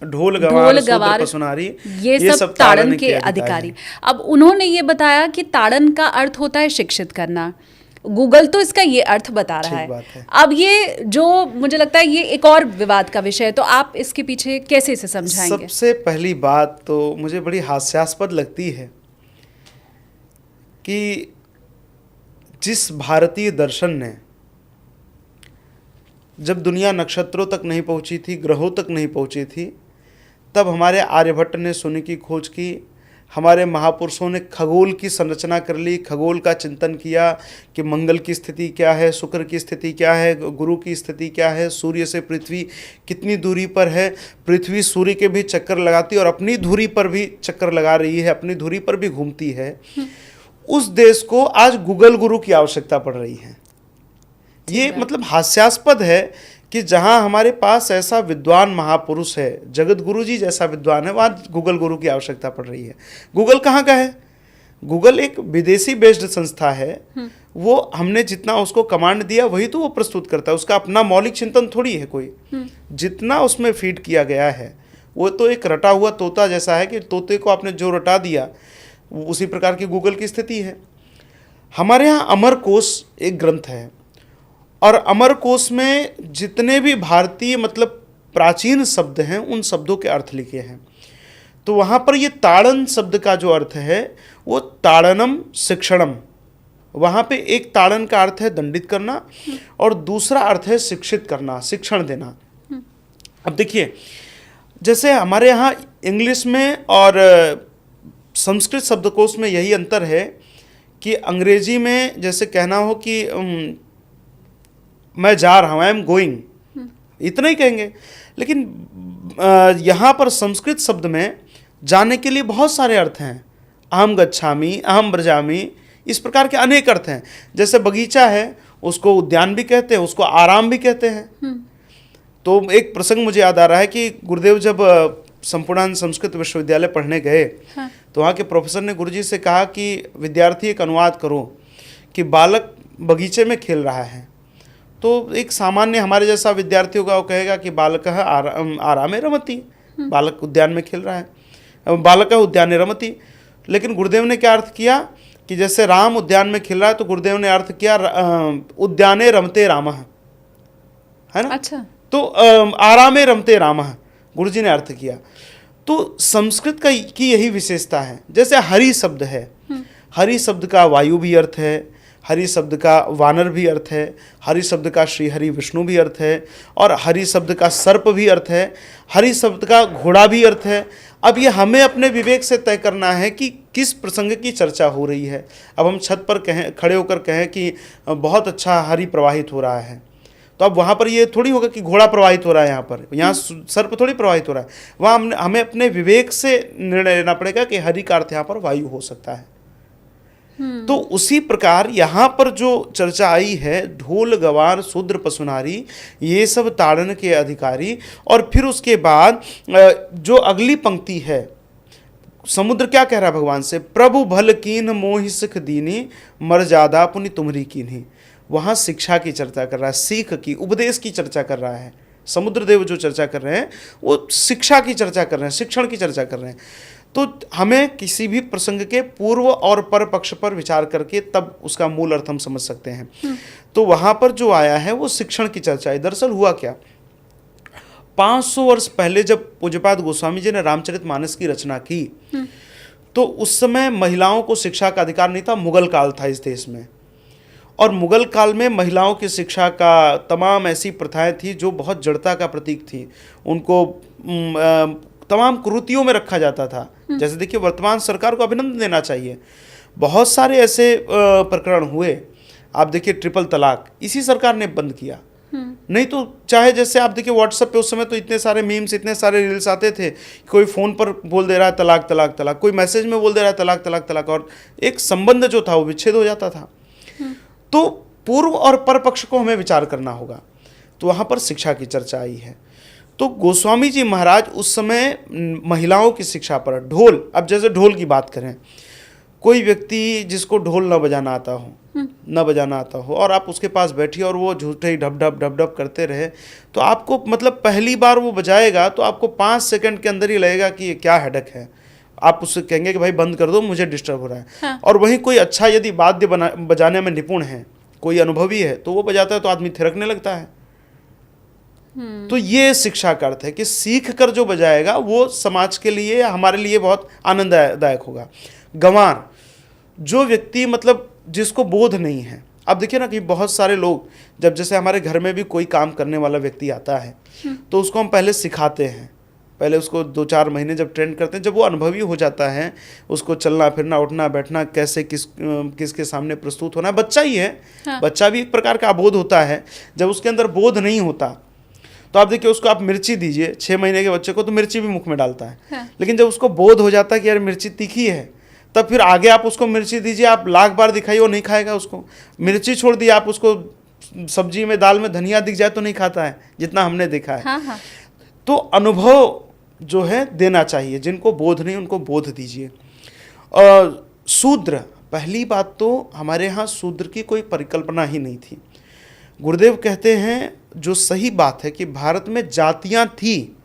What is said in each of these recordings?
ढोल गवार शूद्र पसुनारी ये सब ताड़न के अधिकारी। अब उन्होंने ये बताया कि ताड़न का अर्थ होता है शिक्षित करना। गूगल तो इसका ये अर्थ बता रहा है। अब ये जो मुझे लगता है ये एक और विवाद का विषय है, तो आप इसके पीछे कैसे इसे समझाएंगे? सबसे पहली बात तो मुझे बड़ी हास्यास्पद लगती है कि जिस भारतीय दर्शन ने जब दुनिया नक्षत्रों तक नहीं पहुंची थी, ग्रहों तक नहीं पहुंची थी, तब हमारे आर्यभट्ट ने सोने की खोज की, हमारे महापुरुषों ने खगोल की संरचना कर ली, खगोल का चिंतन किया कि मंगल की स्थिति क्या है, शुक्र की स्थिति क्या है, गुरु की स्थिति क्या है, सूर्य से पृथ्वी कितनी दूरी पर है, पृथ्वी सूर्य के भी चक्कर लगाती है और अपनी धुरी पर भी चक्कर लगा रही है, अपनी धुरी पर भी घूमती है। उस देश को आज गूगल गुरु की आवश्यकता पड़ रही है। ये मतलब हास्यास्पद है कि जहां हमारे पास ऐसा विद्वान महापुरुष है, जगत गुरु जी जैसा विद्वान है, वहां गूगल गुरु की आवश्यकता पड़ रही है। गूगल कहाँ का है? गूगल एक विदेशी बेस्ड संस्था है। वो हमने जितना उसको कमांड दिया वही तो वो प्रस्तुत करता है, उसका अपना मौलिक चिंतन थोड़ी है कोई। जितना उसमें फीड किया गया है वो तो एक रटा हुआ तोता जैसा है कि तोते को आपने जो रटा दिया उसी प्रकार की गूगल की स्थिति है। हमारे यहाँ अमरकोश एक ग्रंथ है और अमरकोश में जितने भी भारतीय मतलब प्राचीन शब्द हैं उन शब्दों के अर्थ लिखे हैं। तो वहाँ पर ये ताड़न शब्द का जो अर्थ है वो ताड़नम शिक्षणम, वहाँ पे एक ताड़न का अर्थ है दंडित करना और दूसरा अर्थ है शिक्षित करना, शिक्षण देना। अब देखिए, जैसे हमारे यहाँ इंग्लिश में और संस्कृत शब्दकोश में यही अंतर है कि अंग्रेजी में जैसे कहना हो कि मैं जा रहा हूँ, आई एम गोइंग, इतना ही कहेंगे। लेकिन यहाँ पर संस्कृत शब्द में जाने के लिए बहुत सारे अर्थ हैं। अहम गच्छामि, अहम ब्रजामि, इस प्रकार के अनेक अर्थ हैं। जैसे बगीचा है उसको उद्यान भी कहते हैं, उसको आराम भी कहते हैं। तो एक प्रसंग मुझे याद आ रहा है कि गुरुदेव जब संपूर्णानंद संस्कृत विश्वविद्यालय पढ़ने गए तो वहाँ के प्रोफेसर ने गुरुजी से कहा कि विद्यार्थी एक अनुवाद करो कि बालक बगीचे में खेल रहा है। तो एक सामान्य हमारे जैसा विद्यार्थियों का वो कहेगा कि बालक आरामे रमती, बालक उद्यान में खेल रहा है, बालक उद्याने रमती। लेकिन गुरुदेव ने क्या अर्थ किया कि जैसे राम उद्यान में खेल रहा है तो गुरुदेव ने अर्थ किया उद्याने रमते रामः, है ना? अच्छा। तो आरामे रमते रामः गुरुजी ने अर्थ किया। तो संस्कृत का की यही विशेषता है। जैसे हरि शब्द है, हरि शब्द का वायु भी अर्थ है, हरि शब्द का वानर भी अर्थ है, हरि शब्द का श्री हरि विष्णु भी अर्थ है और हरि शब्द का सर्प भी अर्थ है, हरि शब्द का घोड़ा भी अर्थ है। अब ये हमें अपने विवेक से तय करना है कि किस प्रसंग की चर्चा हो रही है। अब हम छत पर खड़े होकर कहें कि बहुत अच्छा हरि प्रवाहित हो रहा है, तो अब वहाँ पर ये थोड़ी होगा कि घोड़ा प्रवाहित हो रहा है, यहाँ सर्प थोड़ी प्रवाहित हो रहा है। वहाँ हमें अपने विवेक से निर्णय लेना पड़ेगा कि हरि का अर्थ यहाँ पर वायु हो सकता है। तो उसी प्रकार यहाँ पर जो चर्चा आई है, ढोल गवार शूद्र पसुनारी, ये सब ताड़न के अधिकारी। और फिर उसके बाद जो अगली पंक्ति है, समुद्र क्या कह रहा है भगवान से, प्रभु भल कीन मोहि सिख दीनी मर्यादा पुनि तुमरी कीन्ही। वहाँ शिक्षा की चर्चा कर रहा है, सीख की, उपदेश की चर्चा कर रहा है। समुद्र देव जो चर्चा कर रहे हैं वो शिक्षा की चर्चा कर रहे हैं, शिक्षण की चर्चा कर रहे हैं। तो हमें किसी भी प्रसंग के पूर्व और पर पक्ष पर विचार करके तब उसका मूल अर्थ हम समझ सकते हैं। तो वहाँ पर जो आया है वो शिक्षण की चर्चा है। दरअसल हुआ क्या, 500 वर्ष पहले जब पूज्यपाद गोस्वामी जी ने रामचरितमानस की रचना की तो उस समय महिलाओं को शिक्षा का अधिकार नहीं था। मुगल काल था इस देश में, और मुगल काल में महिलाओं की शिक्षा का तमाम ऐसी प्रथाएं थी जो बहुत जड़ता का प्रतीक थी। उनको तमाम कुरीतियों में रखा जाता था। जैसे देखिए, वर्तमान सरकार को अभिनंदन देना चाहिए, बहुत सारे ऐसे प्रकरण हुए। आप देखिए ट्रिपल तलाक इसी सरकार ने बंद किया। नहीं तो चाहे जैसे आप देखिए व्हाट्सएप पे उस समय तो इतने सारे मीम्स, इतने सारे रील्स आते थे, कोई फ़ोन पर बोल दे रहा है तलाक तलाक तलाक, कोई मैसेज में बोल दे रहा है तलाक तलाक तलाक, और एक संबंध जो था वो विच्छेद हो जाता था। तो पूर्व और पर पक्ष को हमें विचार करना होगा। तो वहाँ पर शिक्षा की चर्चा आई है। तो गोस्वामी जी महाराज उस समय महिलाओं की शिक्षा पर ढोल, अब जैसे ढोल की बात करें कोई व्यक्ति जिसको ढोल न बजाना आता हो और आप उसके पास बैठिए और वो झूठे ही ढप ढप करते रहे, तो आपको मतलब पहली बार वो बजाएगा तो आपको 5 सेकंड के अंदर ही लगेगा कि ये क्या हेडक है। आप उससे कहेंगे कि भाई बंद कर दो, मुझे डिस्टर्ब हो रहा है। हाँ। और वहीं कोई अच्छा यदि वाद्य बजाने में निपुण है, कोई अनुभवी है, तो वो बजाता है तो आदमी थिरकने लगता है। तो ये शिक्षा का अर्थ है कि सीख कर जो बजाएगा वो समाज के लिए, हमारे लिए बहुत आनंददायक होगा। गंवार, जो व्यक्ति मतलब जिसको बोध नहीं है, अब देखिए ना कि बहुत सारे लोग, जब जैसे हमारे घर में भी कोई काम करने वाला व्यक्ति आता है तो उसको हम पहले सिखाते हैं, पहले उसको 2-4 महीने जब ट्रेन करते हैं, जब वो अनुभवी हो जाता है, उसको चलना फिरना उठना बैठना कैसे किसके सामने प्रस्तुत होना है। बच्चा ही है। हाँ। बच्चा भी एक प्रकार का अबोध होता है। जब उसके अंदर बोध नहीं होता तो आप देखिए, उसको आप मिर्ची दीजिए 6 महीने के बच्चे को, तो मिर्ची भी मुख में डालता है। हाँ। लेकिन जब उसको बोध हो जाता है कि यार मिर्ची तीखी है, तब फिर आगे आप उसको मिर्ची दीजिए, आप लाख बार दिखाइए वो नहीं खाएगा उसको। मिर्ची छोड़ दिया, आप उसको सब्जी में दाल में धनिया दिख जाए तो नहीं खाता है, जितना हमने देखा है। हाँ। तो अनुभव जो है देना चाहिए, जिनको बोध नहीं उनको बोध दीजिए। शूद्र, पहली बात तो हमारे यहाँ शूद्र की कोई परिकल्पना ही नहीं थी। गुरुदेव कहते हैं जो सही बात है कि भारत में जातियां थी,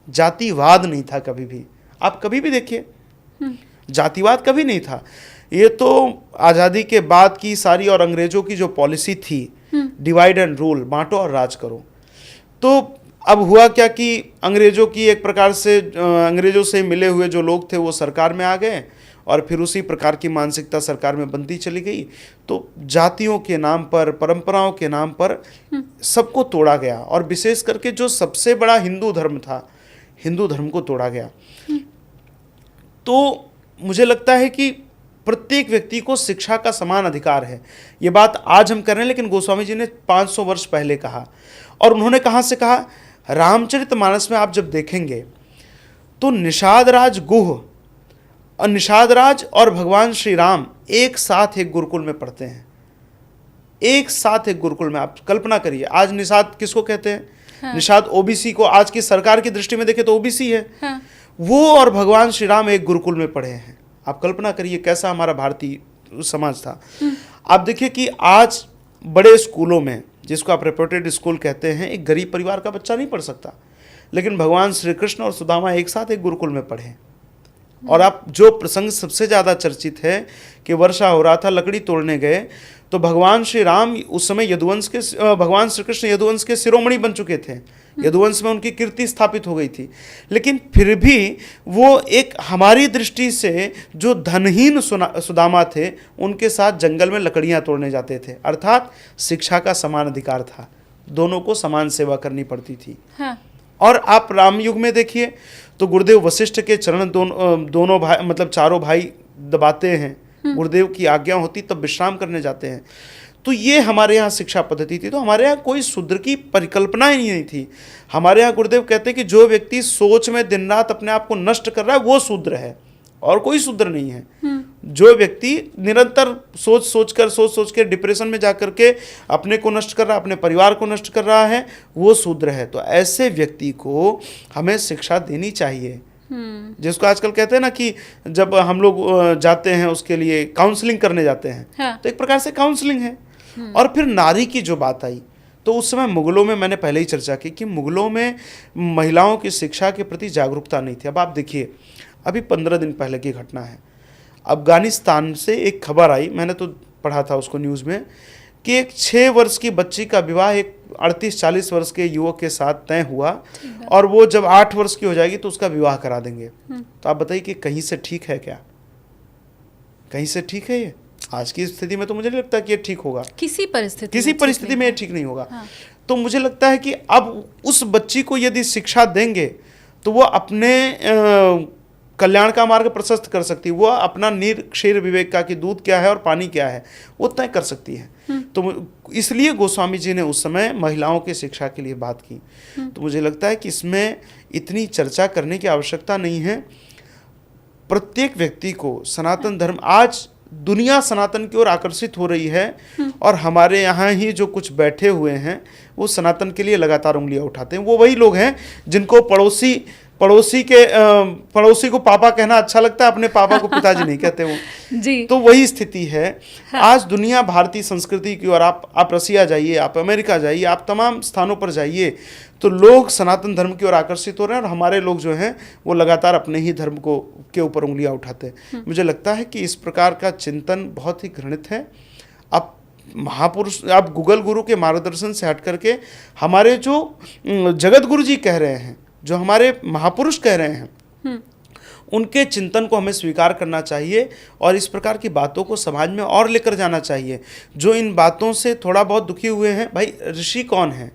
जातिवाद नहीं था कभी भी। आप कभी भी देखिए, जातिवाद कभी नहीं था। ये तो आज़ादी के बाद की सारी और अंग्रेजों की जो पॉलिसी थी, डिवाइड एंड रूल, बांटो और राज करो। तो अब हुआ क्या कि अंग्रेजों की एक प्रकार से अंग्रेजों से मिले हुए जो लोग थे वो सरकार में आ गए और फिर उसी प्रकार की मानसिकता सरकार में बनती चली गई। तो जातियों के नाम पर, परंपराओं के नाम पर सबको तोड़ा गया और विशेष करके जो सबसे बड़ा हिंदू धर्म था, हिंदू धर्म को तोड़ा गया। तो मुझे लगता है कि प्रत्येक व्यक्ति को शिक्षा का समान अधिकार है। ये बात आज हम कर रहे हैं, लेकिन गोस्वामी जी ने 500 वर्ष पहले कहा। और उन्होंने कहाँ से कहा? रामचरितमानस में आप जब देखेंगे तो निषाद राज गुह और निषाद राज और भगवान श्री राम एक साथ एक गुरुकुल में पढ़ते हैं, एक साथ एक गुरुकुल में। आप कल्पना करिए, आज निषाद किसको कहते हैं? हाँ। निषाद ओबीसी को, आज की सरकार की दृष्टि में देखें तो ओबीसी है। हाँ। वो और भगवान श्री राम एक गुरुकुल में पढ़े हैं। आप कल्पना करिए कैसा हमारा भारतीय समाज था। आप देखिए कि आज बड़े स्कूलों में, जिसको आप रेप्यूटेड स्कूल कहते हैं, एक गरीब परिवार का बच्चा नहीं पढ़ सकता, लेकिन भगवान श्री कृष्ण और सुदामा एक साथ एक गुरुकुल में पढ़े। और आप जो प्रसंग सबसे ज़्यादा चर्चित है कि वर्षा हो रहा था, लकड़ी तोड़ने गए, तो भगवान श्री राम उस समय भगवान श्री कृष्ण यदुवंश के शिरोमणि बन चुके थे, यदुवंश में उनकी कीर्ति स्थापित हो गई थी। लेकिन फिर भी वो एक हमारी दृष्टि से जो धनहीन सुदामा थे, उनके साथ जंगल में लकड़ियाँ तोड़ने जाते थे। अर्थात शिक्षा का समान अधिकार था, दोनों को समान सेवा करनी पड़ती थी। हाँ। और आप राम युग में देखिए तो गुरुदेव वशिष्ठ के चरण दोनों भाई, मतलब चारों भाई दबाते हैं, गुरुदेव की आज्ञा होती तब विश्राम करने जाते हैं। तो ये हमारे यहाँ शिक्षा पद्धति थी। तो हमारे यहाँ कोई शूद्र की परिकल्पना ही नहीं थी। हमारे यहाँ गुरुदेव कहते हैं कि जो व्यक्ति सोच में दिन रात अपने आप को नष्ट कर रहा है वो शूद्र है, और कोई शूद्र नहीं है। जो व्यक्ति निरंतर सोच के डिप्रेशन में जाकर के अपने को नष्ट कर रहा है, अपने परिवार को नष्ट कर रहा है, वो शूद्र है। तो ऐसे व्यक्ति को हमें शिक्षा देनी चाहिए, जिसको आजकल कहते हैं ना कि जब हम लोग जाते हैं उसके लिए काउंसलिंग करने जाते हैं। हाँ। तो एक प्रकार से काउंसलिंग है। और फिर नारी की जो बात आई, तो उस समय मुगलों में, मैंने पहले ही चर्चा की कि मुगलों में महिलाओं की शिक्षा के प्रति जागरूकता नहीं थी। अब आप देखिए, अभी 15 दिन पहले की घटना है, अफगानिस्तान से एक खबर आई, मैंने तो पढ़ा था उसको न्यूज़ में, कि एक 6 वर्ष की बच्ची का विवाह एक 38-40 वर्ष के युवक के साथ तय हुआ, और वो जब 8 वर्ष की हो जाएगी तो उसका विवाह करा देंगे। तो आप बताइए कि कहीं से ठीक है क्या? कहीं से ठीक है ये? आज की स्थिति में तो मुझे नहीं लगता कि ये ठीक होगा। किसी परिस्थिति में ये ठीक नहीं होगा। हाँ। तो मुझे लगता है कि अब उस बच्ची को यदि शिक्षा देंगे तो वो अपने कल्याण का मार्ग प्रशस्त कर सकती है। वो अपना नीर क्षीर विवेक का कि दूध क्या है और पानी क्या है वो तय कर सकती है। तो इसलिए गोस्वामी जी ने उस समय महिलाओं की शिक्षा के लिए बात की। तो मुझे लगता है कि इसमें इतनी चर्चा करने की आवश्यकता नहीं है। प्रत्येक व्यक्ति को सनातन धर्म, आज दुनिया सनातन की ओर आकर्षित हो रही है, और हमारे यहाँ ही जो कुछ बैठे हुए हैं वो सनातन के लिए लगातार उंगलियां उठाते हैं। वो वही लोग हैं जिनको पड़ोसी को पापा कहना अच्छा लगता है, अपने पापा को पिताजी नहीं कहते वो जी। तो वही स्थिति है। हाँ। आज दुनिया भारतीय संस्कृति की ओर, आप रसिया जाइए, आप अमेरिका जाइए, आप तमाम स्थानों पर जाइए, तो लोग सनातन धर्म की ओर आकर्षित हो रहे हैं और हमारे लोग जो हैं वो लगातार अपने ही धर्म के ऊपर उंगलियां उठाते हैं। मुझे लगता है कि इस प्रकार का चिंतन बहुत ही घृणित है। अब महापुरुष, आप गूगल गुरु के मार्गदर्शन से हट करके हमारे जो जगत गुरु जी कह रहे हैं, जो हमारे महापुरुष कह रहे हैं, उनके चिंतन को हमें स्वीकार करना चाहिए और इस प्रकार की बातों को समाज में और लेकर जाना चाहिए। जो इन बातों से थोड़ा बहुत दुखी हुए हैं, भाई ऋषि कौन है,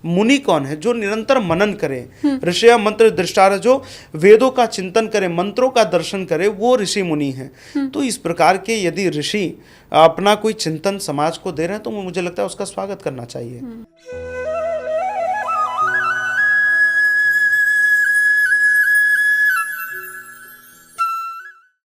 मुनि कौन है, जो निरंतर मनन करे, ऋषि मंत्र दृष्टार, जो वेदों का चिंतन करे, मंत्रों का दर्शन करे, वो ऋषि मुनि हैं। तो इस प्रकार के यदि ऋषि अपना कोई चिंतन समाज को दे रहे हैं तो मुझे लगता है उसका स्वागत करना चाहिए।